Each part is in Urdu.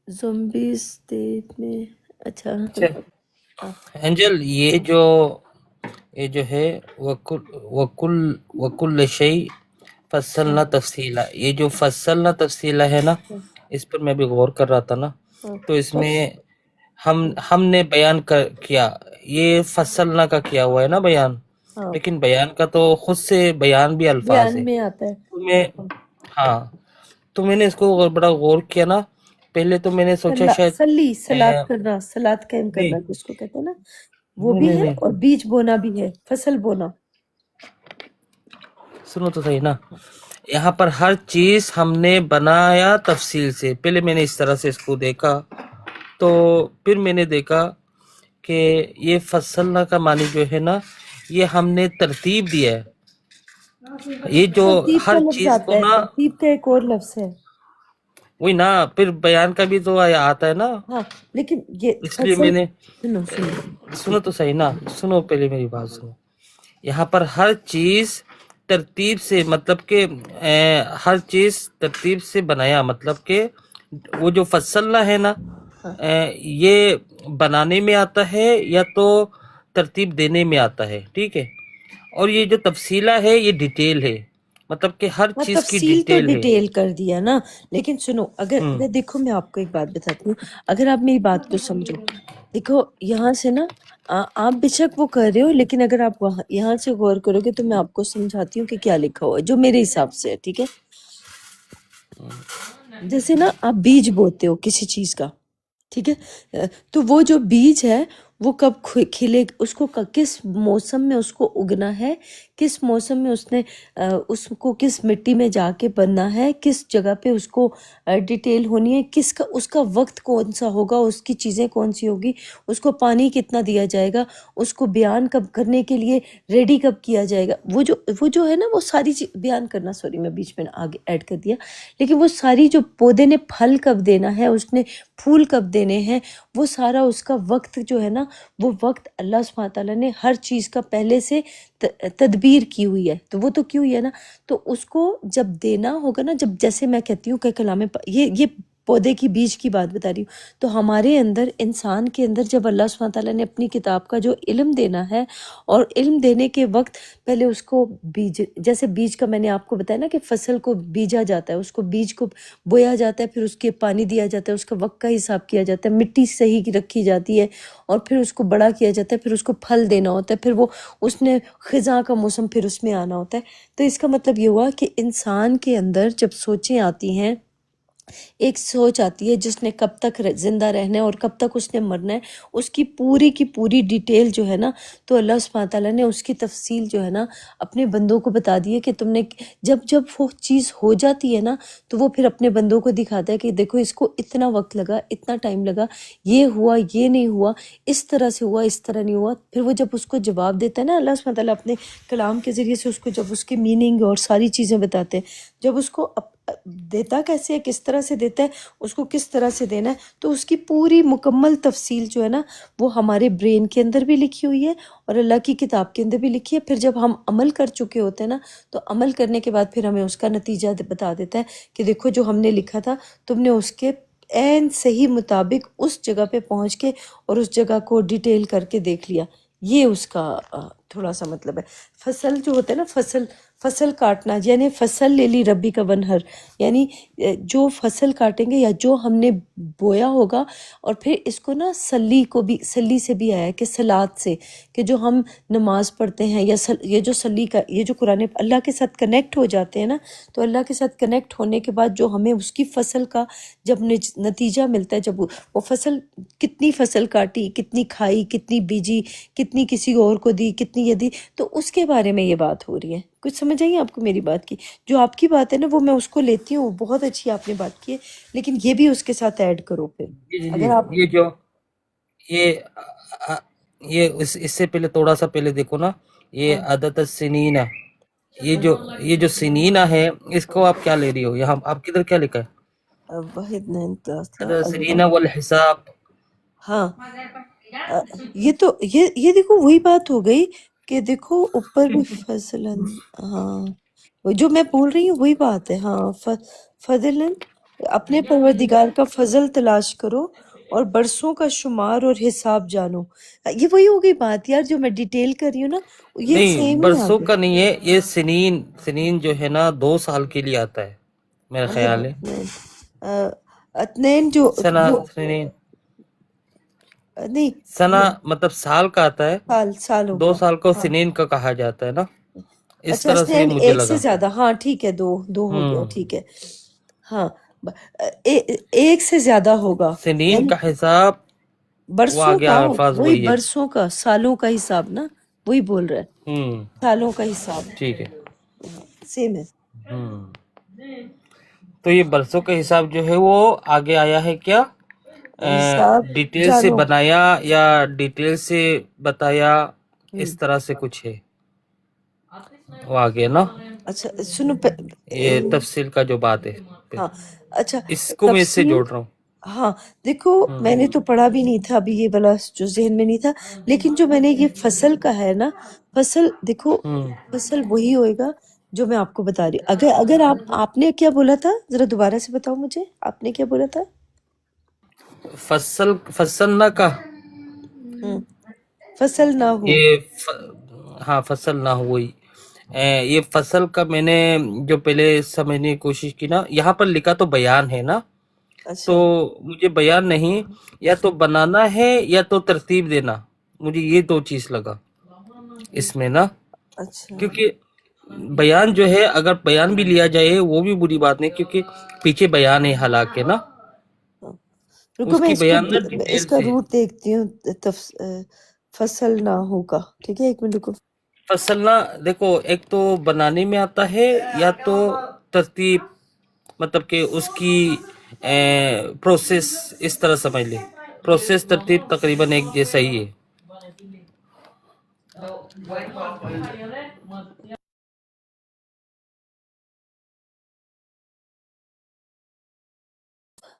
زومبی اسٹیٹ میں. اچھا اچھا ہاں اینجل، یہ جو ہے وکل شیء ہاں فصلنا تفصیلا، یہ جو فصلنا تفصیلا ہے نا، ہاں اس پر میں بھی غور کر رہا تھا نا، ہاں تو اس میں ہم نے بیان کیا، یہ فصلنا کا کیا ہوا ہے نا بیان، ہاں لیکن بیان کا تو خود سے بیان بھی الفاظ ہے بیان میں آتا ہے. تو میں، ہاں تو میں نے اس کو بڑا غور کیا نا، پہلے تو میں نے سوچا شاید سلاد کرنا، سلاد قائم نہیں کرنا جس کو کہتے ہیں نا، وہ نہیں بھی نہیں ہے، نہیں، اور بیج بونا بھی ہے، فصل بونا. سنو تو صحیح نا، یہاں پر ہر چیز ہم نے بنایا تفصیل سے. پہلے میں نے اس طرح سے اس کو دیکھا، تو پھر میں نے دیکھا کہ یہ فصلنا کا معنی جو ہے نا، یہ ہم نے ترتیب دیا ہے. یہ جو ترتیب ہر کا لفظ چیز کو آتا ہے، نا، ترتیب کا ایک اور لفظ ہے. وہی نا، پھر بیان کا بھی تو آتا ہے نا، ہاں لیکن یہ اس لیے فصل، میں نے، سنو سنو تو صحیح نا، سنو پہلے میری بات سنو. یہاں پر ہر چیز ترتیب سے، مطلب کہ ہر چیز ترتیب سے بنایا، مطلب کہ وہ جو فصلنا ہے نا، ہاں یہ بنانے میں آتا ہے یا تو ترتیب دینے میں آتا ہے، ٹھیک ہے. اور یہ جو تفصیلہ ہے یہ ڈیٹیل ہے، مطلب کہ ہر ہاں چیز کی تفصیل تو ڈیٹیل ہے. ڈیٹیل کر دیا نا، لیکن سنو، اگر دیکھو میں آپ کو ایک بات بتاتی ہوں، اگر آپ میری بات کو سمجھو، دیکھو یہاں سے نا، آپ بے شک وہ کر رہے ہو، لیکن اگر آپ یہاں سے غور کرو گے تو میں آپ کو سمجھاتی ہوں کہ کیا لکھا ہوا ہے جو میرے حساب سے ہے، ٹھیک ہے. جیسے نا آپ بیج بوتے ہو کسی چیز کا، ٹھیک ہے، تو وہ جو بیج ہے وہ کب کھلے، اس کو کس موسم میں اس کو اگنا ہے، کس موسم میں اس نے اس کو کس مٹی میں جا کے بننا ہے، کس جگہ پہ اس کو ڈیٹیل ہونی ہے، اس کا وقت کون سا ہوگا، اس کی چیزیں کون سی ہوگی، اس کو پانی کتنا دیا جائے گا، اس کو بیان کب کرنے کے لیے ریڈی کب کیا جائے گا، وہ جو ہے نا، وہ ساری چیز بیان کرنا، سوری میں بیچ میں آگے ایڈ کر دیا، لیکن وہ ساری جو پودے نے پھل کب دینا ہے، اس نے پھول کب دینے ہیں، وہ سارا اس کا وقت جو ہے نا، وہ وقت اللہ سبحانہ تعالیٰ نے ہر چیز کا پہلے سے تدبیر کی ہوئی ہے. تو وہ تو کی ہوئی ہے نا، تو اس کو جب دینا ہوگا نا، جب جیسے میں کہتی ہوں کہ کلام یہ پودے کی بیج کی بات بتا رہی ہوں، تو ہمارے اندر، انسان کے اندر، جب اللہ سبحانہ تعالیٰ نے اپنی کتاب کا جو علم دینا ہے، اور علم دینے کے وقت پہلے اس کو بیج، جیسے بیج کا میں نے آپ کو بتایا نا کہ فصل کو بیجا جاتا ہے، اس کو بیج کو بویا جاتا ہے، پھر اس کے پانی دیا جاتا ہے، اس کا وقت کا حساب کیا جاتا ہے، مٹی صحیح رکھی جاتی ہے، اور پھر اس کو بڑا کیا جاتا ہے، پھر اس کو پھل دینا ہوتا ہے، پھر وہ اس نے خزاں کا موسم پھر اس میں آنا ہوتا ہے. تو اس کا مطلب یہ ہوا کہ انسان کے اندر جب سوچیں آتی ہیں، ایک سوچ آتی ہے جس نے کب تک زندہ رہنا ہے اور کب تک اس نے مرنا ہے، اس کی پوری ڈیٹیل جو ہے نا، تو اللہ سبحانہ تعالیٰ نے اس کی تفصیل جو ہے نا اپنے بندوں کو بتا دی ہے کہ تم نے جب وہ چیز ہو جاتی ہے نا، تو وہ پھر اپنے بندوں کو دکھاتا ہے کہ دیکھو اس کو اتنا وقت لگا، اتنا ٹائم لگا، یہ ہوا، یہ نہیں ہوا، اس طرح سے ہوا، اس طرح نہیں ہوا. پھر وہ جب اس کو جواب دیتا ہے نا اللہ سبحانہ تعالیٰ اپنے کلام کے ذریعے سے، اس کو جب اس کی میننگ اور ساری چیزیں بتاتے ہیں، جب اس کو دیتا کیسے ہے، کس طرح سے دیتا ہے، اس کو کس طرح سے دینا ہے، تو اس کی پوری مکمل تفصیل جو ہے نا، وہ ہمارے برین کے اندر بھی لکھی ہوئی ہے اور اللہ کی کتاب کے اندر بھی لکھی ہے. پھر جب ہم عمل کر چکے ہوتے ہیں نا، تو عمل کرنے کے بعد پھر ہمیں اس کا نتیجہ بتا دیتا ہے کہ دیکھو جو ہم نے لکھا تھا، تم نے اس کے عین صحیح مطابق اس جگہ پہ پہنچ کے اور اس جگہ کو ڈیٹیل کر کے دیکھ لیا. یہ اس کا تھوڑا سا مطلب ہے. فصل جو ہوتا ہے نا، فصل کاٹنا، یعنی فصل لے لی ربی کا ونہر، یعنی جو فصل کاٹیں گے یا جو ہم نے بویا ہوگا. اور پھر اس کو نا سلی سے بھی آیا ہے کہ سلاد سے، کہ جو ہم نماز پڑھتے ہیں، یا یہ جو سلی کا، یہ جو قرآن اللہ کے ساتھ کنیکٹ ہو جاتے ہیں نا، تو اللہ کے ساتھ کنیکٹ ہونے کے بعد جو ہمیں اس کی فصل کا جب نتیجہ ملتا ہے، جب وہ فصل، کتنی فصل کاٹی، کتنی کھائی، کتنی بیجی، کتنی کسی اور کو دی، کتنی یہ دی، تو اس کے بارے میں یہ بات ہو رہی ہے. کچھ سمجھ آئی آپ کو میری بات کی؟ جو آپ کی بات ہے نا، وہ میں اس کو لیتی ہوں، بہت اچھی آپ نے بات کی ہے، لیکن یہ بھی اس کے ساتھ ایڈ کرو پھر، جی، اگر آپ. یہ جو یہ یہ اس سے پہلے تھوڑا سا پہلے دیکھو نا، یہ ہاں عدد السنین، یہ جو سنین ہے، اس کو آپ کیا لے رہی ہو؟ یہاں آپ کدھر کیا لکھا ہے؟ واحد نین عدد السنین والحساب. ہاں یہ تو یہ دیکھو وہی بات ہو گئی کہ دیکھو اوپر بھی فضلن، ہاں جو میں بول رہی ہوں وہی بات ہے. ہاں فضلن اپنے پروردگار کا فضل تلاش کرو اور برسوں کا شمار اور حساب جانو. یہ وہی ہو گئی بات یار جو میں ڈیٹیل کر رہی ہوں نا, یہ نہیں سیم ہی آ برسوں گئی. کا نہیں ہے یہ سنین جو ہے نا 2 سال کے لیے آتا ہے میرا خیال ہے. اتنین جو سنا سنین نہیں سنا مطلب سال کا آتا ہے, سالوں 2 کا. سال کو ہاں سنین کا کہا جاتا ہے نا, اس اچھا طرح سے اسنین مجھے ایک سے لگا. زیادہ, ہاں ٹھیک ہے, دو ہو گیا, ہوں ٹھیک ہے. ہاں ایک سے زیادہ ہوگا سنین یعنی کا حساب وہ برسوں آگے کا, الفاظ وہی وہی ہے. برسوں کا, سالوں کا حساب نا, وہی بول رہا ہے, ہوں سالوں کا حساب ٹھیک ہے. سیم ہے. ہوں تو یہ برسوں کا حساب جو ہے وہ آگے آیا ہے کیا حساب ڈیٹیل سے جانو. بنایا یا ڈیٹیل سے بتایا, اس طرح سے کچھ ہے وہ آگے نا, اچھا سنو یہ تفصیل کا جو بات ہے پھر ہاں اچھا اس کو میں اس سے تفصیل. جوڑ رہا ہوں. ہاں دیکھو میں نے تو پڑھا بھی نہیں تھا ابھی یہ والا جو ذہن میں نہیں تھا, لیکن جو میں نے یہ فصل کا ہے نا, فصل دیکھو فصل وہی ہوئے گا جو میں آپ کو بتا رہی ہوں. اگر آپ نے کیا بولا تھا ذرا دوبارہ سے بتاؤ مجھے, آپ نے کیا بولا تھا؟ فصل نہ کا فصل نہ ہو. ہاں فصل نہ ہوئی, یہ فصل کا میں نے جو پہلے سمجھنے کی کوشش کی نا, یہاں پر لکھا تو بیان ہے نا, تو اچھا مجھے بیان نہیں, یا تو بنانا ہے یا تو ترتیب دینا, مجھے یہ 2 چیز لگا اس میں نا. اچھا کیونکہ بیان جو ہے اگر بیان بھی لیا جائے وہ بھی بری بات نہیں, کیونکہ پیچھے بیان ہے حالانکہ نا, رکو اس میں کی اس کو بیان نا اس ڈیٹیل کا سے. روٹ دیکھتی ہوں. فصل نہ ہوگا, ٹھیک ہے, 1 منٹ رکو. فصلنا دیکھو ایک تو بنانے میں آتا ہے یا تو ترتیب, مطلب کہ اس کی پروسیس, اس طرح سمجھ لیں پروسیس ترتیب تقریباً ایک جیسا ہی ہے.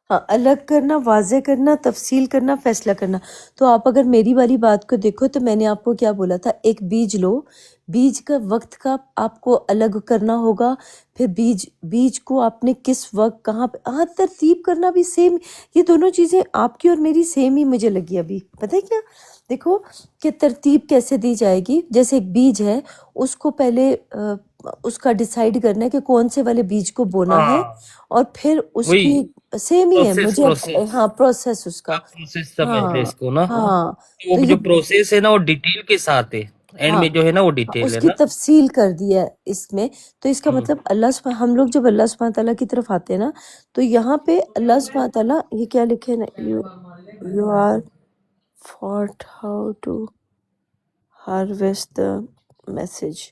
ہاں الگ کرنا, واضح کرنا, تفصیل کرنا, فیصلہ کرنا. تو آپ اگر میری والی بات کو دیکھو تو میں نے آپ کو کیا بولا تھا, ایک بیج لو, بیج کا وقت کا آپ کو الگ کرنا ہوگا, پھر بیج کو آپ نے کس وقت کہاں پہ, ہاں ترتیب کرنا بھی سیم. یہ دونوں چیزیں آپ کی اور میری سیم ہی مجھے لگی ابھی. پتہ ہے کیا, دیکھو کہ ترتیب کیسے دی جائے گی. جیسے ایک بیج ہے, اس کو پہلے اس کا ڈیسائیڈ کرنا ہے کہ کون سے والے بیج کو بونا ہے, اور پھر اس وہی کی سیم ہی ہے مجھے, پروسیس ہاں پروسیس اس کا. آپ پروسیس سمجھ لیں ہاں اس کو نا, ہاں وہ تو یہ جو پروسیس ہے نا وہ ڈیٹیل کے ساتھ ہے, اینڈ ہاں میں جو ہے نا وہ ڈیٹیل اس ہے کی نا. تفصیل کر دی ہے اس میں. تو اس کا مطلب ہم لوگ جب اللہ سبحانہ تعالیٰ کی طرف آتے ہیں نا, تو یہاں پہ اللہ سبحانہ تعالیٰ یہ کیا لکھے نا, you are fat how to harvest the message.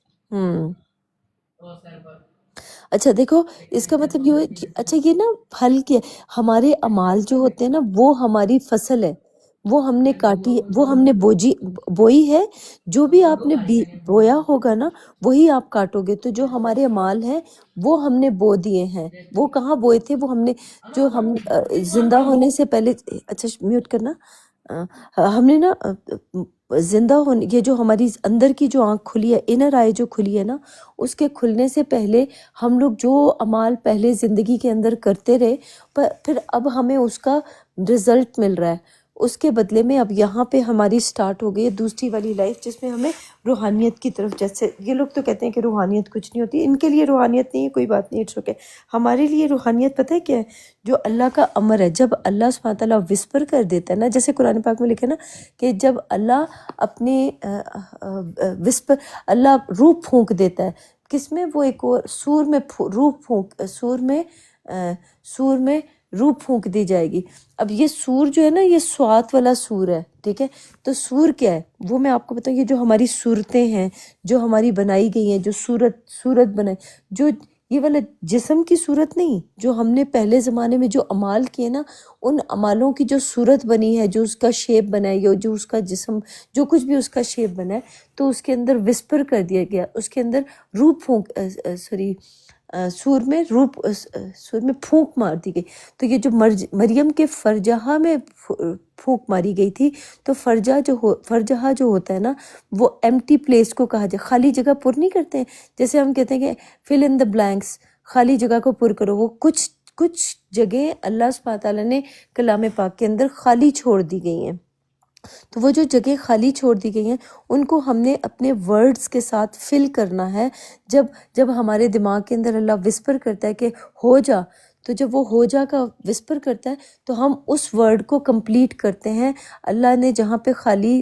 اچھا دیکھو اس کا مطلب یہ ہے اچھا یہ نا پھل کے ہمارے اعمال جو ہوتے ہیں نا وہ ہماری فصل ہے, وہ ہم نے کاٹی, وہ ہم نے بوئی ہے. جو بھی آپ نے بویا ہوگا نا وہی آپ کاٹو گے. تو جو ہمارے اعمال ہیں وہ ہم نے بو دیے ہیں. وہ کہاں بوئے تھے, وہ ہم نے جو ہم زندہ ہونے سے پہلے, اچھا میوٹ کرنا, ہم نے نا زندہ ہونے, یہ جو ہماری اندر کی جو آنکھ کھلی ہے, انر آئی جو کھلی ہے نا, اس کے کھلنے سے پہلے ہم لوگ جو اعمال پہلے زندگی کے اندر کرتے رہے, پھر اب ہمیں اس کا رزلٹ مل رہا ہے. اس کے بدلے میں اب یہاں پہ ہماری سٹارٹ ہو گئی ہے دوسری والی لائف, جس میں ہمیں روحانیت کی طرف, جیسے یہ لوگ تو کہتے ہیں کہ روحانیت کچھ نہیں ہوتی, ان کے لیے روحانیت نہیں ہے, کوئی بات نہیں, اٹس اوکے. ہمارے لیے روحانیت پتہ ہے کیا ہے, جو اللہ کا امر ہے. جب اللہ سبحانہ تعالیٰ وسپر کر دیتا ہے نا, جیسے قرآن پاک میں لکھا ہے نا کہ جب اللہ اپنے وسپر, اللہ روح پھونک دیتا ہے, کس میں, وہ ایک اور سور میں روح پھونک, سور میں روح پھونک دی جائے گی. اب یہ سور جو ہے نا, یہ سوات والا سور ہے, ٹھیک ہے. تو سور کیا ہے وہ میں آپ کو بتاؤں, یہ جو ہماری صورتیں ہیں جو ہماری بنائی گئی ہیں, جو صورت بنائی, جو یہ والا جسم کی صورت نہیں, جو ہم نے پہلے زمانے میں جو اعمال کیے نا, ان اعمالوں کی جو صورت بنی ہے, جو اس کا شیپ بنا ہے, جو اس کا جسم, جو کچھ بھی اس کا شیپ بنا ہے, تو اس کے اندر وسپر کر دیا گیا, اس کے اندر روح پھونک سور میں پھونک مار دی گئی. تو یہ جو مریم کے فرجہا میں پھونک ماری گئی تھی, تو فرجہا جو ہوتا ہے نا, وہ ایمٹی پلیس کو کہا جائے, خالی جگہ پر نہیں کرتے ہیں, جیسے ہم کہتے ہیں کہ فل ان دا بلینکس, خالی جگہ کو پر کرو, وہ کچھ جگہ اللہ سبحانہ تعالیٰ نے کلام پاک کے اندر خالی چھوڑ دی گئی ہیں، تو وہ جو جگہ خالی چھوڑ دی گئی ہیں ان کو ہم نے اپنے ورڈز کے ساتھ فل کرنا ہے۔ جب ہمارے دماغ کے اندر اللہ وسپر کرتا ہے کہ ہو جا، تو جب وہ ہو جا کا وسپر کرتا ہے تو ہم اس ورڈ کو کمپلیٹ کرتے ہیں۔ اللہ نے جہاں پہ خالی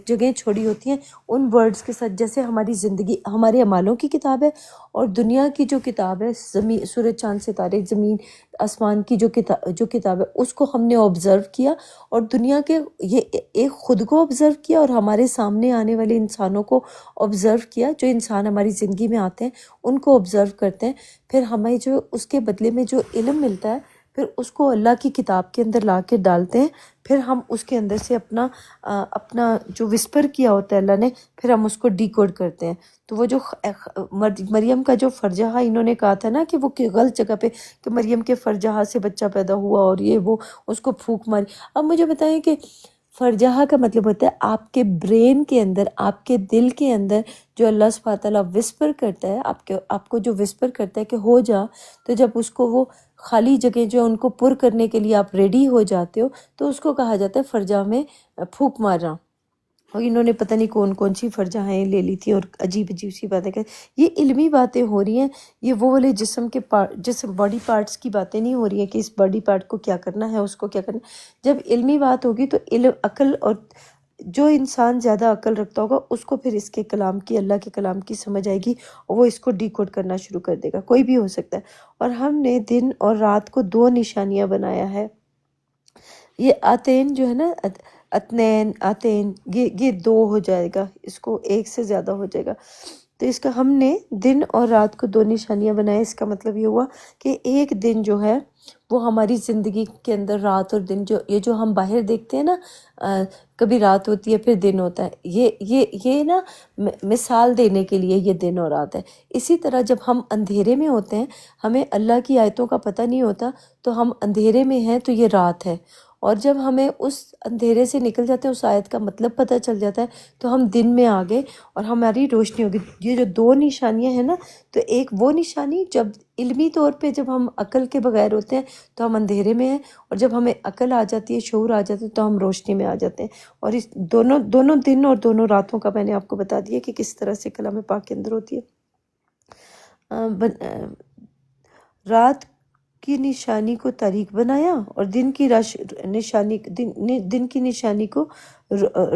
جگہیں چھوڑی ہوتی ہیں ان ورڈز کے ساتھ، جیسے ہماری زندگی ہمارے اعمالوں کی کتاب ہے، اور دنیا کی جو کتاب ہے، زمین، سورج، چاند، ستارے، زمین، آسمان کی جو کتاب ہے، اس کو ہم نے آبزرو کیا، اور دنیا کے یہ ایک خود کو آبزرو کیا اور ہمارے سامنے آنے والے انسانوں کو آبزرو کیا، جو انسان ہماری زندگی میں آتے ہیں ان کو آبزرو کرتے ہیں، پھر ہمیں جو اس کے بدلے میں جو علم ملتا ہے پھر اس کو اللہ کی کتاب کے اندر لا کے ڈالتے ہیں، پھر ہم اس کے اندر سے اپنا جو وسپر کیا ہوتا ہے اللہ نے، پھر ہم اس کو ڈی کوڈ کرتے ہیں۔ تو وہ جو مریم کا جو فرجہا انہوں نے کہا تھا نا کہ وہ غلط جگہ پہ، کہ مریم کے فرجہا سے بچہ پیدا ہوا اور یہ وہ، اس کو پھونک ماری۔ اب مجھے بتائیں کہ فرجہا کا مطلب ہوتا ہے آپ کے برین کے اندر، آپ کے دل کے اندر جو اللہ سبحانہ تعالیٰ وسپر کرتا ہے، آپ کو جو وسپر کرتا ہے کہ ہو جا، تو جب اس کو وہ خالی جگہ جو ان کو پر کرنے کے لیے آپ ریڈی ہو جاتے ہو تو اس کو کہا جاتا ہے فرجہ میں پھونک مارنا۔ اور انہوں نے پتہ نہیں کون کون سی فرجہیں لے لی تھی اور عجیب عجیب سی باتیں کہ یہ علمی باتیں ہو رہی ہیں، یہ وہ والے جسم باڈی پارٹس کی باتیں نہیں ہو رہی ہیں کہ اس باڈی پارٹ کو کیا کرنا ہے، اس کو کیا کرنا ہے۔ جب علمی بات ہوگی تو عقل، اور جو انسان زیادہ عقل رکھتا ہوگا اس کو پھر اس کے کلام کی، اللہ کے کلام کی سمجھ آئے گی اور وہ اس کو ڈی کوڈ کرنا شروع کر دے گا۔ کوئی بھی ہو سکتا ہے۔ اور ہم نے دن اور رات کو 2 نشانیاں بنایا ہے۔ یہ آتین جو ہے نا، اتنین، آتین، یہ 2 ہو جائے گا، اس کو 1 سے زیادہ ہو جائے گا۔ تو اس کا ہم نے دن اور رات کو 2 نشانیاں بنائے۔ اس کا مطلب یہ ہوا کہ ایک دن جو ہے وہ ہماری زندگی کے اندر رات اور دن، جو ہم باہر دیکھتے ہیں نا، کبھی رات ہوتی ہے پھر دن ہوتا ہے، یہ نا مثال دینے کے لیے یہ دن اور رات ہے۔ اسی طرح جب ہم اندھیرے میں ہوتے ہیں، ہمیں اللہ کی آیتوں کا پتہ نہیں ہوتا، تو ہم اندھیرے میں ہیں تو یہ رات ہے، اور جب ہمیں اس اندھیرے سے نکل جاتے ہیں، اس آیت کا مطلب پتہ چل جاتا ہے، تو ہم دن میں آ گئے اور ہماری روشنی ہوگی۔ یہ جو 2 نشانیاں ہیں نا، تو ایک وہ نشانی جب علمی طور پہ جب ہم عقل کے بغیر ہوتے ہیں تو ہم اندھیرے میں ہیں، اور جب ہمیں عقل آ جاتی ہے، شعور آ جاتا ہے، تو ہم روشنی میں آ جاتے ہیں۔ اور اس دونوں دن اور دونوں راتوں کا میں نے آپ کو بتا دیا کہ کس طرح سے کلام پاک کے اندر ہوتی ہے۔ رات کی نشانی کو تاریک بنایا اور دن کی نشانی کو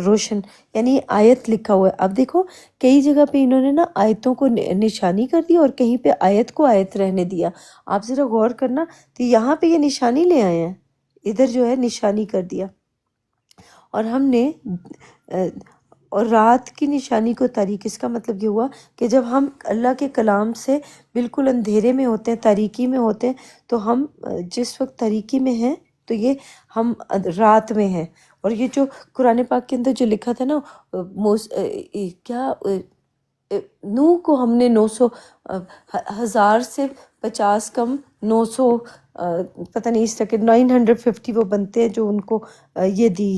روشن، یعنی آیت لکھا ہوا ہے۔ اب دیکھو کئی جگہ پہ انہوں نے نا آیتوں کو نشانی کر دیا اور کہیں پہ آیت کو آیت رہنے دیا۔ آپ ذرا غور کرنا، تو یہاں پہ یہ نشانی لے آئے ہیں، ادھر جو ہے نشانی کر دیا۔ اور ہم نے اور رات کی نشانی کو تاریک، اس کا مطلب یہ ہوا کہ جب ہم اللہ کے کلام سے بالکل اندھیرے میں ہوتے ہیں، تاریکی میں ہوتے ہیں، تو ہم جس وقت تاریکی میں ہیں تو یہ ہم رات میں ہیں۔ اور یہ جو قرآن پاک کے اندر جو لکھا تھا نا، نوح کو ہم نے 1000 سے 50 کم 900 پتہ نہیں اس طرح کے 950 وہ بنتے ہیں جو ان کو یہ دی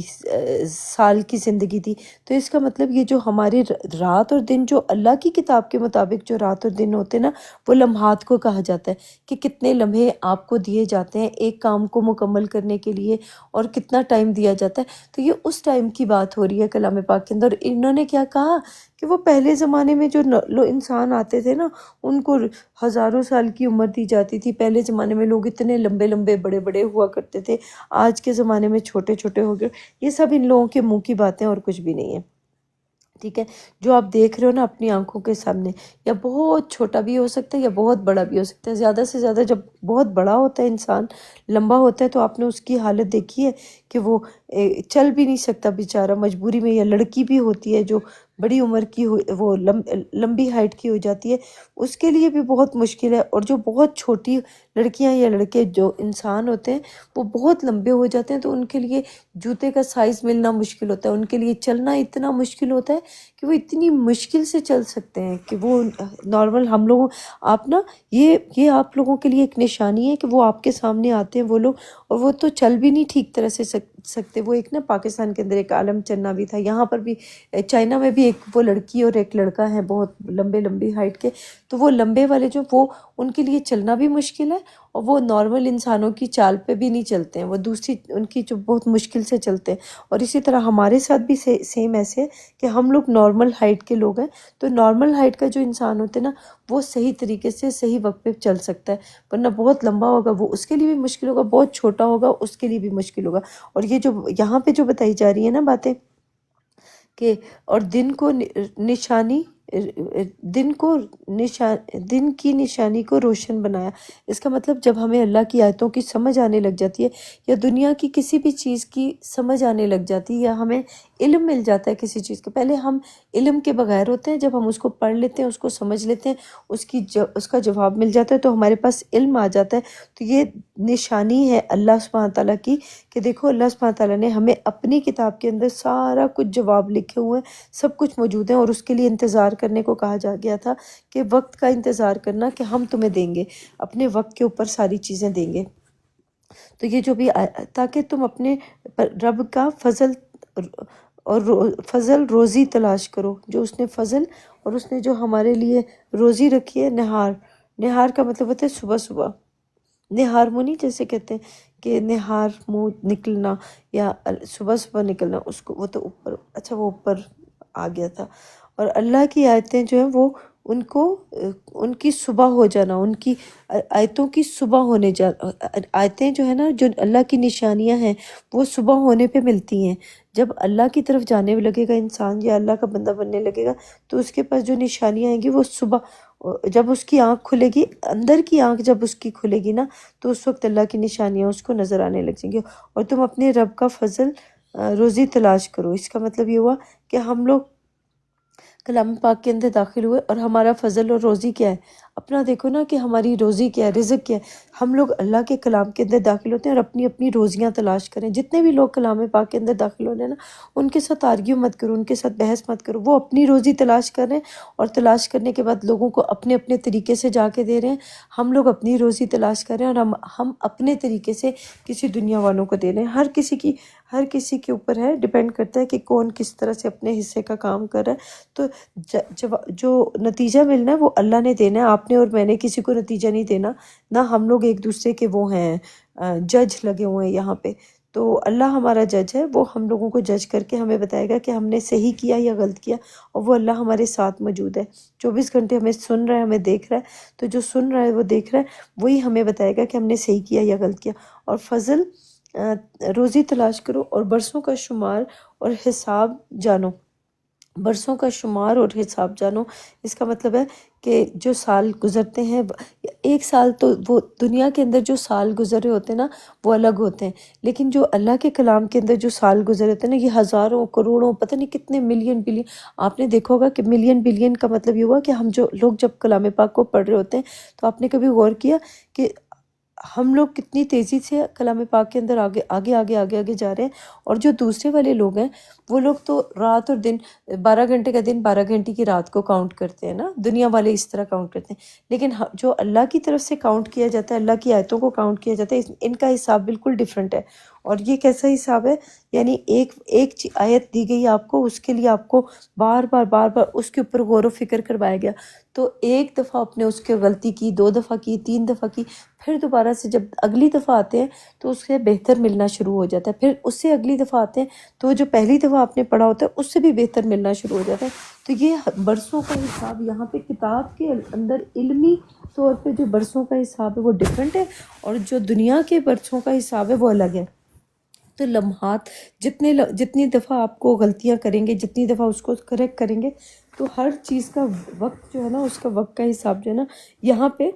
سال کی زندگی دی۔ تو اس کا مطلب یہ جو ہمارے رات اور دن جو اللہ کی کتاب کے مطابق جو رات اور دن ہوتے ہیں نا، وہ لمحات کو کہا جاتا ہے کہ کتنے لمحے آپ کو دیے جاتے ہیں ایک کام کو مکمل کرنے کے لیے، اور کتنا ٹائم دیا جاتا ہے۔ تو یہ اس ٹائم کی بات ہو رہی ہے کلام پاک کے اندر۔ انہوں نے کیا کہا کہ وہ پہلے زمانے میں جو انسان آتے تھے نا، ان کو ہزاروں سال کی عمر دی جاتی تھی۔ پہلے زمانے میں لوگ اتنے لمبے لمبے بڑے بڑے ہوا کرتے تھے، آج کے زمانے میں چھوٹے چھوٹے ہو گئے۔ یہ سب ان لوگوں کے منہ کی باتیں اور کچھ بھی نہیں ہے، ٹھیک ہے؟ جو آپ دیکھ رہے ہو نا اپنی آنکھوں کے سامنے، یا بہت چھوٹا بھی ہو سکتا ہے یا بہت بڑا بھی ہو سکتا ہے۔ زیادہ سے زیادہ جب بہت بڑا ہوتا ہے انسان، لمبا ہوتا ہے، تو آپ نے اس کی حالت دیکھی ہے کہ وہ چل بھی نہیں سکتا بیچارہ، مجبوری میں۔ یا لڑکی بھی ہوتی ہے جو بڑی عمر کی وہ لمبی ہائٹ کی ہو جاتی ہے، اس کے لیے بھی بہت مشکل ہے۔ اور جو بہت چھوٹی لڑکیاں یا لڑکے جو انسان ہوتے ہیں وہ بہت لمبے ہو جاتے ہیں، تو ان کے لیے جوتے کا سائز ملنا مشکل ہوتا ہے، ان کے لیے چلنا اتنا مشکل ہوتا ہے کہ وہ اتنی مشکل سے چل سکتے ہیں کہ وہ نارمل ہم لوگوں، آپ نا یہ آپ لوگوں کے لیے ایک نشانی ہے کہ وہ آپ کے سامنے آتے ہیں وہ لوگ، اور وہ تو چل بھی نہیں ٹھیک طرح سے سکتے۔ وہ ایک نا پاکستان کے اندر ایک عالم چنا بھی تھا، یہاں پر بھی چائنا میں بھی ایک وہ لڑکی اور ایک لڑکا ہے بہت لمبی ہائٹ کے، تو وہ لمبے والے جو وہ ان کے لیے چلنا بھی مشکل ہے اور وہ نارمل انسانوں کی چال پہ بھی نہیں چلتے ہیں، وہ دوسری ان کی جو بہت مشکل سے چلتے ہیں۔ اور اسی طرح ہمارے ساتھ بھی سیم ایسے ہے کہ ہم لوگ نارمل ہائٹ کے لوگ ہیں، تو نارمل ہائٹ کا جو انسان ہوتا ہے نا وہ صحیح طریقے سے صحیح وقت پہ چل سکتا ہے، ورنہ بہت لمبا ہوگا وہ اس کے لیے بھی مشکل ہوگا، بہت چھوٹا ہوگا اس کے لیے بھی مشکل ہوگا۔ اور یہ جو یہاں پہ جو بتائی جا رہی ہیں نا باتیں کہ اور نشانی دن کی نشانی کو روشن بنایا، اس کا مطلب جب ہمیں اللہ کی آیتوں کی سمجھ آنے لگ جاتی ہے، یا دنیا کی کسی بھی چیز کی سمجھ آنے لگ جاتی ہے، یا ہمیں علم مل جاتا ہے کسی چیز کا، پہلے ہم علم کے بغیر ہوتے ہیں، جب ہم اس کو پڑھ لیتے ہیں، اس کو سمجھ لیتے ہیں، اس کا جواب مل جاتا ہے تو ہمارے پاس علم آ جاتا ہے۔ تو یہ نشانی ہے اللہ سبحانہ تعالیٰ کی کہ دیکھو اللہ سبحانہ تعالیٰ نے ہمیں اپنی کتاب کے اندر سارا کچھ جواب لکھے ہوئے ہیں، سب کچھ موجود ہیں، اور اس کے لیے انتظار کرنے کو کہا جا گیا تھا کہ وقت کا انتظار کرنا کہ ہم تمہیں دیں گے، اپنے وقت کے اوپر ساری چیزیں دیں گے۔ تو یہ جو بھی تاکہ تم اپنے رب کا فضل روزی تلاش کرو، جو اس نے فضل اور اس نے جو ہمارے لیے روزی رکھی ہے، نہار کا مطلب ہوتا ہے صبح صبح، نہار منی جیسے کہتے ہیں کہ نہار منہ نکلنا یا صبح صبح نکلنا، اس کو وہ تو اوپر، اچھا وہ اوپر آ گیا تھا۔ اور اللہ کی آیتیں جو ہیں وہ ان کی صبح ہو جانا، ان کی آیتوں کی صبح ہونے آیتیں جو ہے نا، جو اللہ کی نشانیاں ہیں وہ صبح ہونے پہ ملتی ہیں۔ جب اللہ کی طرف جانے لگے گا انسان یا اللہ کا بندہ بننے لگے گا تو اس کے پاس جو نشانیاں آئیں گی وہ صبح، جب اس کی آنکھ کھلے گی، اندر کی آنکھ جب اس کی کھلے گی نا تو اس وقت اللہ کی نشانیاں اس کو نظر آنے لگ جائیں گی۔ اور تم اپنے رب کا فضل روزی تلاش کرو، اس کا مطلب یہ ہوا کہ ہم لوگ کلام پاک کے اندر داخل ہوئے، اور ہمارا فضل اور روزی کیا ہے، اپنا دیکھو نا کہ ہماری روزی کیا ہے، رزق کیا ہے۔ ہم لوگ اللہ کے کلام کے اندر داخل ہوتے ہیں اور اپنی اپنی روزیاں تلاش کریں۔ جتنے بھی لوگ کلام پاک کے اندر داخل ہو رہے ہیں نا، ان کے ساتھ آرگیو مت کرو، ان کے ساتھ بحث مت کرو، وہ اپنی روزی تلاش کر رہے ہیں، اور تلاش کرنے کے بعد لوگوں کو اپنے اپنے طریقے سے جا کے دے رہے ہیں۔ ہم لوگ اپنی روزی تلاش کر رہے ہیں اور ہم اپنے طریقے سے کسی دنیا والوں کو دے رہے ہیں۔ ہر کسی کے اوپر ہے، ڈیپینڈ کرتا ہے کہ کون کس طرح سے اپنے حصے کا کام کر رہا ہے۔ تو جو نتیجہ ملنا ہے وہ اللہ نے دینا ہے، آپ نے اور میں نے کسی کو نتیجہ نہیں دینا، نہ ہم لوگ ایک دوسرے کے وہ ہیں جج لگے ہوئے ہیں یہاں پہ۔ تو اللہ ہمارا جج ہے، وہ ہم لوگوں کو جج کر کے ہمیں بتائے گا کہ ہم نے صحیح کیا یا غلط کیا، اور وہ اللہ ہمارے ساتھ موجود ہے، 24 گھنٹے ہمیں سن رہا ہے، ہمیں دیکھ رہا ہے۔ تو جو سن رہا ہے وہ دیکھ رہا ہے، وہی ہمیں بتائے گا کہ ہم نے صحیح کیا یا غلط کیا۔ اور فضل روزی تلاش کرو اور برسوں کا شمار اور حساب جانو۔ برسوں کا شمار اور حساب جانو، اس کا مطلب ہے کہ جو سال گزرتے ہیں، ایک سال تو وہ دنیا کے اندر جو سال گزرے ہوتے ہیں نا وہ الگ ہوتے ہیں، لیکن جو اللہ کے کلام کے اندر جو سال گزرے ہوتے ہیں نا، یہ ہزاروں کروڑوں پتہ نہیں کتنے ملین بلین، آپ نے دیکھا ہوگا کہ ملین بلین کا مطلب یہ ہوا کہ ہم جو لوگ جب کلام پاک کو پڑھ رہے ہوتے ہیں تو آپ نے کبھی غور کیا کہ ہم لوگ کتنی تیزی سے کلام پاک کے اندر آگے جا رہے ہیں، اور جو دوسرے والے لوگ ہیں وہ لوگ تو رات اور دن، 12 گھنٹے کا دن 12 گھنٹے کی رات کو کاؤنٹ کرتے ہیں نا، دنیا والے اس طرح کاؤنٹ کرتے ہیں، لیکن جو اللہ کی طرف سے کاؤنٹ کیا جاتا ہے، اللہ کی آیتوں کو کاؤنٹ کیا جاتا ہے، ان کا حساب بالکل ڈیفرنٹ ہے۔ اور یہ کیسا حساب ہے، یعنی ایک آیت دی گئی آپ کو، اس کے لیے آپ کو بار بار اس کے اوپر غور و فکر کروایا گیا، تو ایک دفعہ آپ نے اس کی غلطی کی، 2 دفعہ کی، 3 دفعہ کی، پھر دوبارہ سے جب اگلی دفعہ آتے ہیں تو اس سے بہتر ملنا شروع ہو جاتا ہے، پھر اس سے اگلی دفعہ آتے ہیں تو جو پہلی دفعہ آپ نے پڑھا ہوتا ہے اس سے بھی بہتر ملنا شروع ہو جاتا ہے۔ تو یہ برسوں کا حساب یہاں پہ کتاب کے اندر علمی طور پہ جو برسوں کا حساب ہے وہ ڈیفرنٹ ہے، اور جو دنیا کے برسوں کا حساب ہے وہ الگ ہے۔ تو لمحات جتنی دفعہ آپ کو غلطیاں کریں گے، جتنی دفعہ اس کو کریکٹ کریں گے، تو ہر چیز کا وقت جو ہے نا، اس کا وقت کا حساب جو ہے نا، یہاں پہ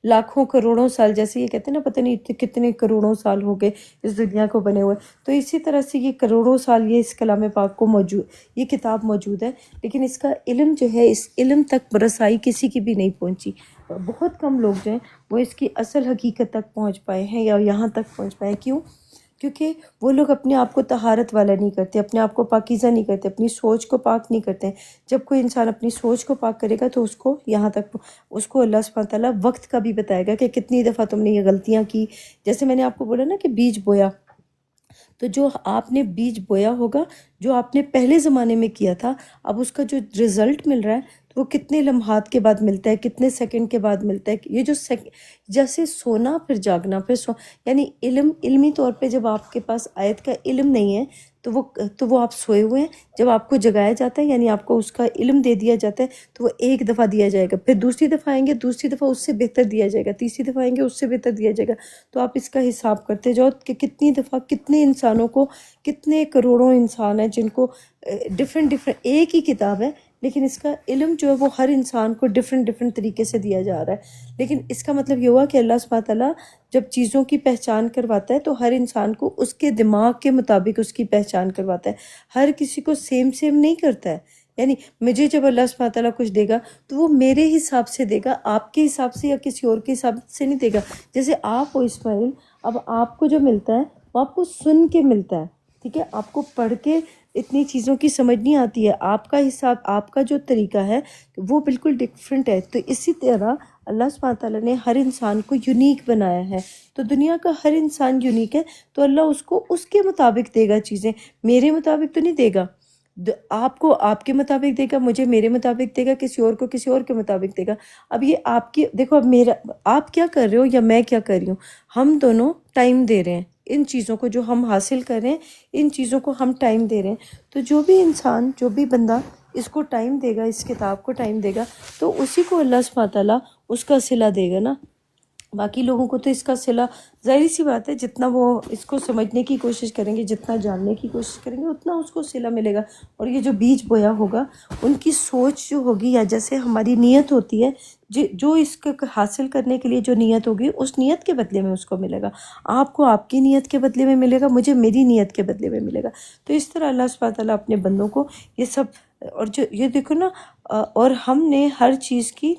لاکھوں کروڑوں سال، جیسے یہ کہتے ہیں نا، پتہ نہیں کتنے کروڑوں سال ہو گئے اس دنیا کو بنے ہوئے، تو اسی طرح سے یہ کروڑوں سال یہ اس کلام پاک کو یہ کتاب موجود ہے، لیکن اس کا علم جو ہے، اس علم تک رسائی کسی کی بھی نہیں پہنچی۔ بہت کم لوگ جو ہیں وہ اس کی اصل حقیقت تک پہنچ پائے ہیں، یا یہاں تک پہنچ پائے۔ کیوں؟ کیونکہ وہ لوگ اپنے آپ کو طہارت والا نہیں کرتے، اپنے آپ کو پاکیزہ نہیں کرتے، اپنی سوچ کو پاک نہیں کرتے۔ جب کوئی انسان اپنی سوچ کو پاک کرے گا تو اس کو یہاں تک، اس کو اللہ سبحانہ تعالیٰ وقت کا بھی بتائے گا کہ کتنی دفعہ تم نے یہ غلطیاں کی۔ جیسے میں نے آپ کو بولا نا کہ بیج بویا، تو جو آپ نے بیج بویا ہوگا، جو آپ نے پہلے زمانے میں کیا تھا، اب اس کا جو رزلٹ مل رہا ہے تو وہ کتنے لمحات کے بعد ملتا ہے، کتنے سیکنڈ کے بعد ملتا ہے. یہ جو جیسے سونا پھر جاگنا پھر یعنی علمی طور پہ جب آپ کے پاس آیت کا علم نہیں ہے تو وہ آپ سوئے ہوئے ہیں. جب آپ کو جگایا جاتا ہے یعنی آپ کو اس کا علم دے دیا جاتا ہے تو وہ ایک دفعہ دیا جائے گا، پھر دوسری دفعہ آئیں گے، دوسری دفعہ اس سے بہتر دیا جائے گا، تیسری دفعہ آئیں گے اس سے بہتر دیا جائے گا. تو آپ اس کا حساب کرتے جاؤ کہ کتنی دفعہ کتنے انسانوں کو، کتنے کروڑوں انسان ہیں جن کو ڈفرینٹ ایک ہی کتاب ہے لیکن اس کا علم جو ہے وہ ہر انسان کو ڈفرینٹ طریقے سے دیا جا رہا ہے. لیکن اس کا مطلب یہ ہوا کہ اللہ سبحانہ تعالیٰ جب چیزوں کی پہچان کرواتا ہے تو ہر انسان کو اس کے دماغ کے مطابق اس کی پہچان کرواتا ہے. ہر کسی کو سیم نہیں کرتا ہے. یعنی مجھے جب اللہ سبحانہ تعالیٰ کچھ دے گا تو وہ میرے حساب سے دے گا، آپ کے حساب سے یا کسی اور کے حساب سے نہیں دے گا. جیسے آپ ہو اسماعیل، اب آپ کو جو ملتا ہے وہ آپ کو سن کے ملتا ہے، ٹھیک ہے، آپ کو پڑھ کے اتنی چیزوں کی سمجھ نہیں آتی ہے. آپ کا حساب، آپ کا جو طریقہ ہے وہ بالکل ڈفرینٹ ہے. تو اسی طرح اللہ سبحانہ تعالیٰ نے ہر انسان کو یونیک بنایا ہے. تو دنیا کا ہر انسان یونیک ہے تو اللہ اس کو اس کے مطابق دے گا چیزیں، میرے مطابق تو نہیں دے گا. آپ کو آپ کے مطابق دے گا، مجھے میرے مطابق دے گا، کسی اور کو کسی اور کے مطابق دے گا. اب یہ آپ کی دیکھو، اب آپ کیا کر رہے ہو یا میں کیا کر رہی ہوں، ہم دونوں ٹائم دے رہے ہیں ان چیزوں کو، جو ہم حاصل کر رہے ہیں ان چیزوں کو ہم ٹائم دے رہے ہیں. تو جو بھی انسان، جو بھی بندہ اس کو ٹائم دے گا، اس کتاب کو ٹائم دے گا، تو اسی کو اللہ سبحانہ تعالیٰ اس کا صلہ دے گا نا. باقی لوگوں کو تو اس کا صلہ ظاہری سی بات ہے، جتنا وہ اس کو سمجھنے کی کوشش کریں گے، جتنا جاننے کی کوشش کریں گے، اتنا اس کو صلہ ملے گا. اور یہ جو بیج بویا ہوگا، ان کی سوچ جو ہوگی، یا جیسے ہماری نیت ہوتی ہے، جو اس کو حاصل کرنے کے لیے جو نیت ہوگی، اس نیت کے بدلے میں اس کو ملے گا. آپ کو آپ کی نیت کے بدلے میں ملے گا، مجھے میری نیت کے بدلے میں ملے گا. تو اس طرح اللہ سبحانہ تعالیٰ اپنے بندوں کو یہ سب، اور جو یہ دیکھو نا، اور ہم نے ہر چیز کی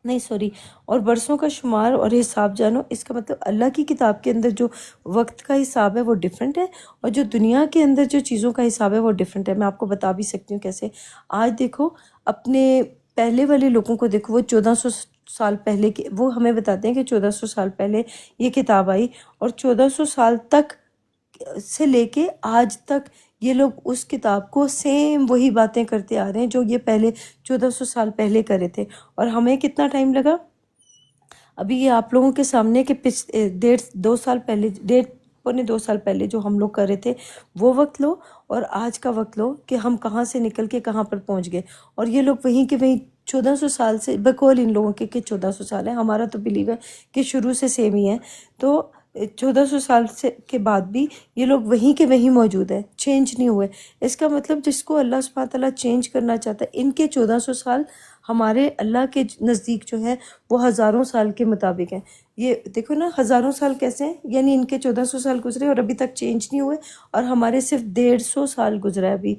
اور برسوں کا شمار اور حساب جانو. اس کا مطلب اللہ کی کتاب کے اندر جو وقت کا حساب ہے وہ ڈیفرنٹ ہے، اور جو دنیا کے اندر جو چیزوں کا حساب ہے وہ ڈیفرنٹ ہے. میں آپ کو بتا بھی سکتی ہوں کیسے. آج دیکھو اپنے پہلے والے لوگوں کو دیکھو، وہ 1400 سال پہلے کے، وہ ہمیں بتاتے ہیں کہ 1400 سال پہلے یہ کتاب آئی، اور 1400 سال تک سے لے کے آج تک یہ لوگ اس کتاب کو سیم وہی باتیں کرتے آ رہے ہیں جو یہ پہلے 1400 سال پہلے کرے تھے. اور ہمیں کتنا ٹائم لگا؟ ابھی یہ آپ لوگوں کے سامنے کہ 1.5-2 سال پہلے، 1.5-2 سال پہلے جو ہم لوگ کر رہے تھے وہ وقت لو، اور آج کا وقت لو کہ ہم کہاں سے نکل کے کہاں پر پہنچ گئے. اور یہ لوگ وہیں کے وہیں 1400 سال سے، بقول ان لوگوں کے کہ 1400 سال ہے، ہمارا تو بلیو ہے کہ شروع سے سیم ہی ہے. تو 1400 سال سے کے بعد بھی یہ لوگ وہیں کے وہیں موجود ہیں، چینج نہیں ہوئے. اس کا مطلب جس کو اللہ سبحانہ تعالیٰ چینج کرنا چاہتا ہے، ان کے 1400 سال ہمارے اللہ کے نزدیک جو ہے وہ ہزاروں سال کے مطابق ہیں. یہ دیکھو نا، ہزاروں سال کیسے ہیں، یعنی ان کے 1400 سال گزرے اور ابھی تک چینج نہیں ہوئے، اور ہمارے صرف 150 سال گزرا ہے ابھی،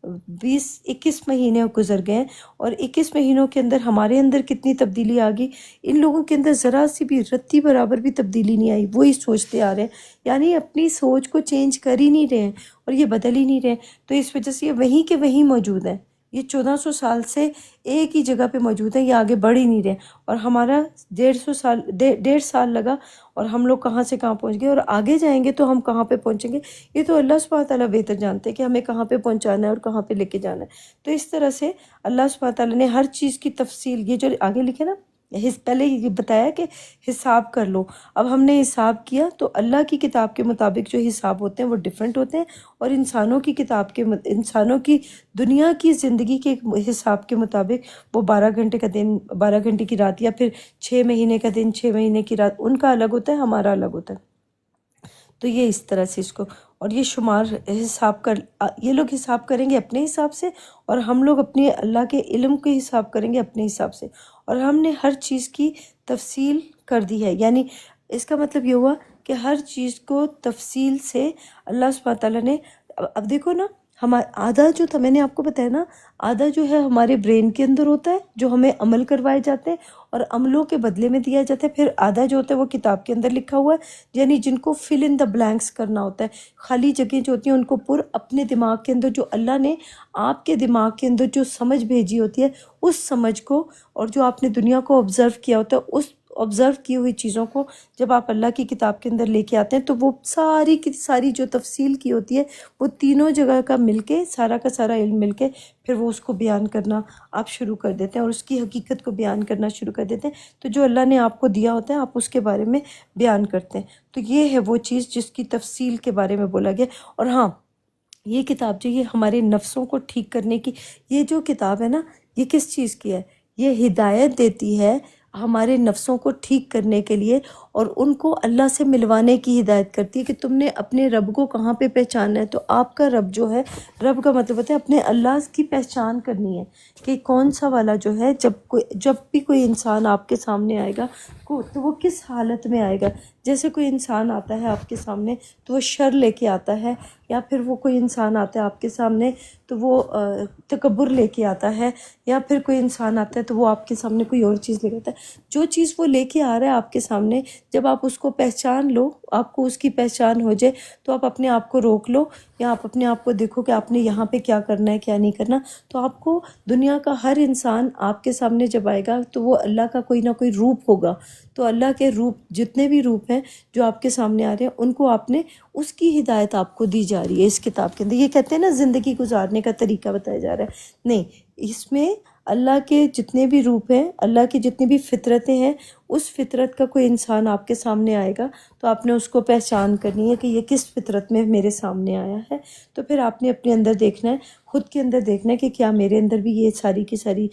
21 مہینے گزر گئے ہیں. اور 21 مہینوں کے اندر ہمارے اندر کتنی تبدیلی آ گئی. ان لوگوں کے اندر ذرا سی بھی رتی برابر بھی تبدیلی نہیں آئی، وہی سوچتے آ رہے ہیں، یعنی اپنی سوچ کو چینج کر ہی نہیں رہے ہیں اور یہ بدل ہی نہیں رہے. تو اس وجہ سے یہ وہیں کے وہیں موجود ہیں. یہ 1400 سال سے ایک ہی جگہ پہ موجود ہیں، یہ آگے بڑھ ہی نہیں رہے. اور ہمارا 1.5 سال لگا، اور ہم لوگ کہاں سے کہاں پہنچ گئے، اور آگے جائیں گے تو ہم کہاں پہ پہنچیں گے یہ تو اللہ سبحانہ تعالیٰ بہتر جانتے ہیں کہ ہمیں کہاں پہ پہنچانا ہے اور کہاں پہ لے کے جانا ہے. تو اس طرح سے اللہ سبحانہ تعالیٰ نے ہر چیز کی تفصیل، یہ جو آگے لکھے نا، پہلے یہ بتایا کہ حساب کر لو. اب ہم نے حساب کیا تو اللہ کی کتاب کے مطابق جو حساب ہوتے ہیں وہ ڈیفرنٹ ہوتے ہیں، اور انسانوں کی کتاب کے انسانوں کی دنیا کی زندگی کے حساب کے مطابق وہ 12 گھنٹے کا دن، 12 گھنٹے کی رات، یا پھر 6 مہینے کا دن، 6 مہینے کی رات، ان کا الگ ہوتا ہے، ہمارا الگ ہوتا ہے. تو یہ اس طرح سے اس کو، اور یہ شمار حساب یہ لوگ حساب کریں گے اپنے حساب سے، اور ہم لوگ اپنے اللہ کے علم کے حساب کریں گے اپنے حساب سے. اور ہم نے ہر چیز کی تفصیل کر دی ہے، یعنی اس کا مطلب یہ ہوا کہ ہر چیز کو تفصیل سے اللہ سبحانہ تعالیٰ نے. اب دیکھو نا، آدھا جو تھا، میں نے آپ کو بتایا نا، آدھا جو ہے ہمارے برین کے اندر ہوتا ہے جو ہمیں عمل کروائے جاتے ہیں اور عملوں کے بدلے میں دیا جاتا ہے. پھر آدھا جو ہوتا ہے وہ کتاب کے اندر لکھا ہوا ہے، یعنی جن کو فل ان دا بلینکس کرنا ہوتا ہے، خالی جگہیں جو ہوتی ہیں ان کو اپنے دماغ کے اندر، جو اللہ نے آپ کے دماغ کے اندر جو سمجھ بھیجی ہوتی ہے، اس سمجھ کو، اور جو آپ نے دنیا کو آبزرو کیا ہوتا ہے، آبزرو کی ہوئی چیزوں کو جب آپ اللہ کی کتاب کے اندر لے کے آتے ہیں تو وہ ساری کی ساری جو تفصیل کی ہوتی ہے وہ تینوں جگہ کا مل کے سارا کا سارا علم مل کے پھر وہ اس کو بیان کرنا آپ شروع کر دیتے ہیں اور اس کی حقیقت کو بیان کرنا شروع کر دیتے ہیں. تو جو اللہ نے آپ کو دیا ہوتا ہے آپ اس کے بارے میں بیان کرتے ہیں. تو یہ ہے وہ چیز جس کی تفصیل کے بارے میں بولا گیا. اور ہاں یہ کتاب جو یہ ہمارے نفسوں کو ٹھیک کرنے کی یہ جو کتاب ہے نا یہ کس چیز کی ہے؟ یہ ہدایت دیتی ہے ہمارے نفسوں کو ٹھیک کرنے کے لیے اور ان کو اللہ سے ملوانے کی ہدایت کرتی ہے کہ تم نے اپنے رب کو کہاں پہ پہچاننا ہے. تو آپ کا رب جو ہے رب کا مطلب ہوتا ہے اپنے اللہ کی پہچان کرنی ہے کہ کون سا والا جو ہے جب بھی کوئی انسان آپ کے سامنے آئے گا تو وہ کس حالت میں آئے گا. جیسے کوئی انسان آتا ہے آپ کے سامنے تو وہ شر لے کے آتا ہے یا پھر وہ کوئی انسان آتا ہے آپ کے سامنے تو وہ تکبر لے کے آتا ہے یا پھر کوئی انسان آتا ہے تو وہ آپ کے سامنے کوئی اور چیز لے کے آتا ہے. جو چیز وہ لے کے آ رہا ہے آپ کے سامنے جب آپ اس کو پہچان لو آپ کو اس کی پہچان ہو جائے تو آپ اپنے آپ کو روک لو یا آپ اپنے آپ کو دیکھو کہ آپ نے یہاں پہ کیا کرنا ہے کیا نہیں کرنا. تو آپ کو دنیا کا ہر انسان آپ کے سامنے جب آئے گا تو وہ اللہ کا کوئی نہ کوئی روپ ہوگا. تو اللہ کے روپ جتنے بھی روپ ہیں جو آپ کے سامنے آ رہے ہیں ان کو آپ نے اس کی ہدایت آپ کو دی جا رہی ہے اس کتاب کے اندر. یہ کہتے ہیں نا زندگی گزارنے کا طریقہ بتایا جا رہا ہے. نہیں، اس میں اللہ کے جتنے بھی روپ ہیں اللہ کی جتنی بھی فطرتیں ہیں اس فطرت کا کوئی انسان آپ کے سامنے آئے گا تو آپ نے اس کو پہچان کرنی ہے کہ یہ کس فطرت میں میرے سامنے آیا ہے. تو پھر آپ نے اپنے اندر دیکھنا ہے خود کے اندر دیکھنا ہے کہ کیا میرے اندر بھی یہ ساری کی ساری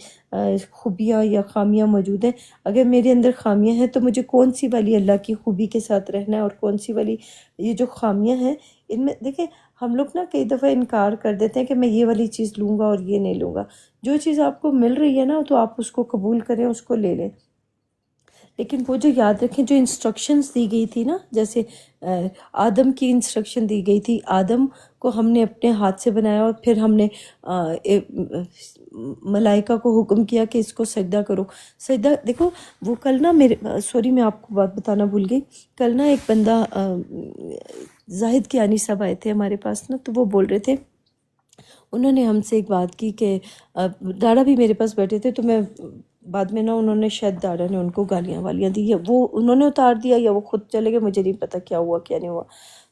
خوبیاں یا خامیاں موجود ہیں. اگر میرے اندر خامیاں ہیں تو مجھے کون سی والی اللہ کی خوبی کے ساتھ رہنا ہے اور کون سی والی یہ جو خامیاں ہیں ان میں دیکھیں ہم لوگ نا کئی دفعہ انکار کر دیتے ہیں کہ میں یہ والی چیز لوں گا اور یہ نہیں لوں گا. جو چیز آپ کو مل رہی ہے نا تو آپ اس کو قبول کریں اس کو لے لیں. لیکن وہ جو یاد رکھیں جو انسٹرکشنز دی گئی تھی نا جیسے آدم کی انسٹرکشن دی گئی تھی آدم کو ہم نے اپنے ہاتھ سے بنایا اور پھر ہم نے ملائکہ کو حکم کیا کہ اس کو سجدہ کرو. سجدہ دیکھو وہ کل نا سوری میں آپ کو بات بتانا بھول گئی. کل نا ایک بندہ زاہد کیانی صاحب آئے تھے ہمارے پاس نا تو وہ بول رہے تھے انہوں نے ہم سے ایک بات کی کہ ڈاڑا بھی میرے پاس بیٹھے تھے تو میں بعد میں نا انہوں نے شاید ڈاڑا نے ان کو گالیاں والیاں دی یا وہ انہوں نے اتار دیا یا وہ خود چلے گئے مجھے نہیں پتہ کیا ہوا کیا نہیں ہوا.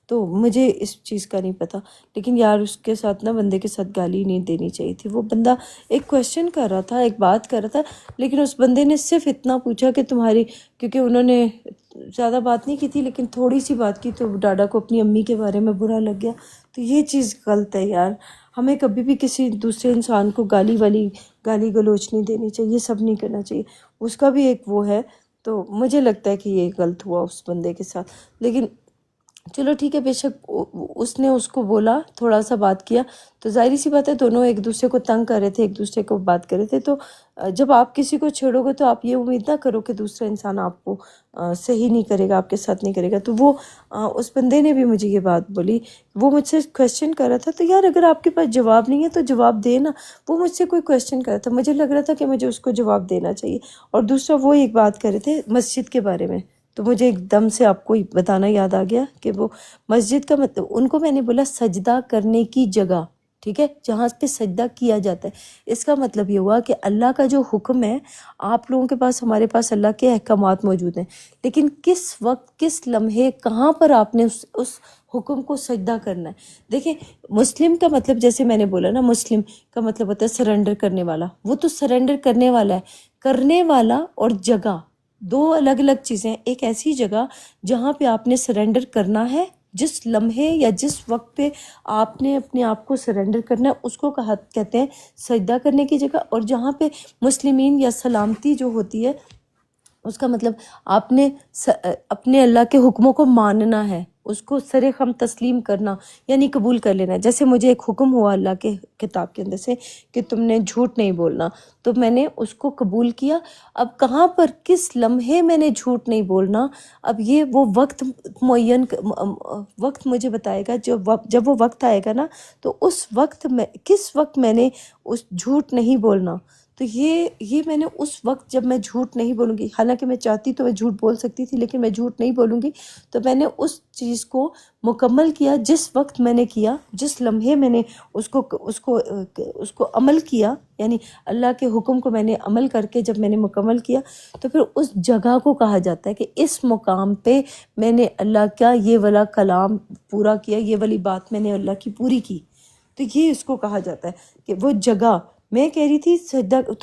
تو مجھے اس چیز کا نہیں پتہ لیکن یار اس کے ساتھ نا بندے کے ساتھ گالی نہیں دینی چاہیے تھی. وہ بندہ ایک کویسچن کر رہا تھا ایک بات کر رہا تھا لیکن اس بندے نے صرف اتنا پوچھا کہ تمہاری کیونکہ انہوں نے زیادہ بات نہیں کی تھی لیکن تھوڑی سی بات کی تو ڈاڈا کو اپنی امی کے بارے میں برا لگ گیا. تو یہ چیز غلط ہے یار. ہمیں کبھی بھی کسی دوسرے انسان کو گالی گلوچ نہیں دینی چاہیے. یہ سب نہیں کرنا چاہیے. اس کا بھی ایک وہ ہے تو مجھے لگتا ہے کہ یہ غلط ہوا اس بندے کے ساتھ. لیکن چلو ٹھیک ہے بے شک اس نے اس کو بولا تھوڑا سا بات کیا تو ظاہری سی بات ہے دونوں ایک دوسرے کو تنگ کر رہے تھے ایک دوسرے کو بات کر رہے تھے. تو جب آپ کسی کو چھیڑو گے تو آپ یہ امید نہ کرو کہ دوسرا انسان آپ کو صحیح نہیں کرے گا آپ کے ساتھ نہیں کرے گا. تو وہ اس بندے نے بھی مجھے یہ بات بولی. وہ مجھ سے کویسچن کر رہا تھا تو یار اگر آپ کے پاس جواب نہیں ہے تو جواب دے نا. وہ مجھ سے کوئی کویسچن کر رہا تھا مجھے لگ رہا تھا کہ مجھے اس کو جواب دینا چاہیے. اور دوسرا وہ ایک بات کر رہے تھے مسجد کے بارے میں تو مجھے ایک دم سے آپ کو بتانا یاد آ گیا کہ وہ مسجد کا مطلب ان کو میں نے بولا سجدہ کرنے کی جگہ ٹھیک ہے جہاں پہ سجدہ کیا جاتا ہے. اس کا مطلب یہ ہوا کہ اللہ کا جو حکم ہے آپ لوگوں کے پاس ہمارے پاس اللہ کے احکامات موجود ہیں لیکن کس وقت کس لمحے کہاں پر آپ نے اس حکم کو سجدہ کرنا ہے. دیکھیں مسلم کا مطلب جیسے میں نے بولا نا مسلم کا مطلب ہوتا ہے سرنڈر کرنے والا. وہ تو سرنڈر کرنے والا ہے. کرنے والا اور جگہ دو الگ الگ چیزیں. ایک ایسی جگہ جہاں پہ آپ نے سرنڈر کرنا ہے جس لمحے یا جس وقت پہ آپ نے اپنے آپ کو سرنڈر کرنا ہے اس کو کہتے ہیں سجدہ کرنے کی جگہ. اور جہاں پہ مسلمین یا سلامتی جو ہوتی ہے اس کا مطلب آپ نے اپنے اللہ کے حکموں کو ماننا ہے اس کو سر خم تسلیم کرنا یعنی قبول کر لینا ہے. جیسے مجھے ایک حکم ہوا اللہ کے کتاب کے اندر سے کہ تم نے جھوٹ نہیں بولنا تو میں نے اس کو قبول کیا. اب کہاں پر کس لمحے میں نے جھوٹ نہیں بولنا اب یہ وہ وقت معین وقت مجھے بتائے گا. جب وہ وقت آئے گا نا تو اس وقت میں کس وقت میں نے اس جھوٹ نہیں بولنا تو یہ میں نے اس وقت جب میں جھوٹ نہیں بولوں گی، حالانکہ میں چاہتی تو میں جھوٹ بول سکتی تھی، لیکن میں جھوٹ نہیں بولوں گی، تو میں نے اس چیز کو مکمل کیا جس وقت میں نے کیا، جس لمحے میں نے اس کو عمل کیا، یعنی اللہ کے حکم کو میں نے عمل کر کے جب میں نے مکمل کیا، تو پھر اس جگہ کو کہا جاتا ہے کہ اس مقام پہ میں نے اللہ کا یہ والا کلام پورا کیا، یہ والی بات میں نے اللہ کی پوری کی، تو یہ اس کو کہا جاتا ہے کہ وہ جگہ۔ میں کہہ رہی تھی سجدہ